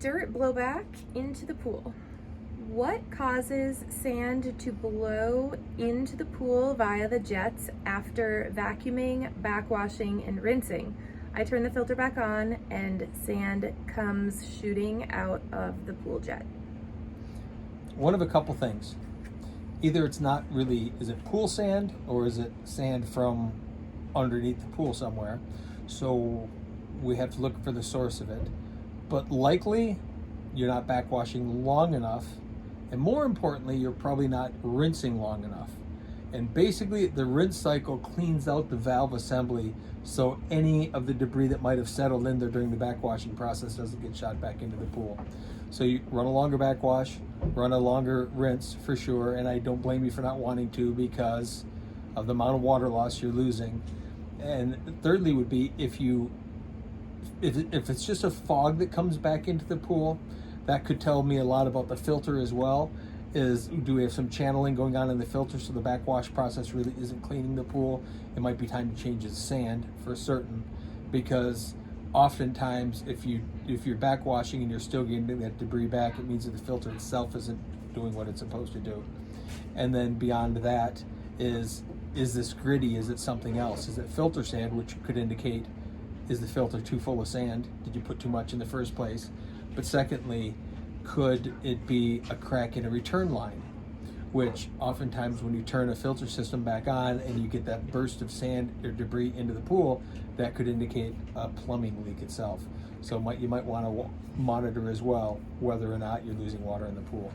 Dirt blowback into the pool. What causes sand to blow into the pool via the jets after vacuuming, backwashing, and rinsing? I turn the filter back on and sand comes shooting out of the pool jet. One of a couple things. Either it's not really, is it pool sand or is it sand from underneath the pool somewhere? So we have to look for the source of it. But likely you're not backwashing long enough, and more importantly, you're probably not rinsing long enough. And basically the rinse cycle cleans out the valve assembly so any of the debris that might have settled in there during the backwashing process doesn't get shot back into the pool. So you run a longer backwash, run a longer rinse for sure, and I don't blame you for not wanting to because of the amount of water loss you're losing. And thirdly would be if it's just a fog that comes back into the pool, that could tell me a lot about the filter as well. Do we have some channeling going on in the filter so the backwash process really isn't cleaning the pool? It might be time to change the sand for certain, because oftentimes if you're backwashing and you're still getting that debris back, it means that the filter itself isn't doing what it's supposed to do. And then beyond that is this gritty? Is it something else? Is it filter sand, which could indicate, is the filter too full of sand? Did you put too much in the first place? But secondly, could it be a crack in a return line? Which oftentimes when you turn a filter system back on and you get that burst of sand or debris into the pool, that could indicate a plumbing leak itself. So you might want to monitor as well whether or not you're losing water in the pool.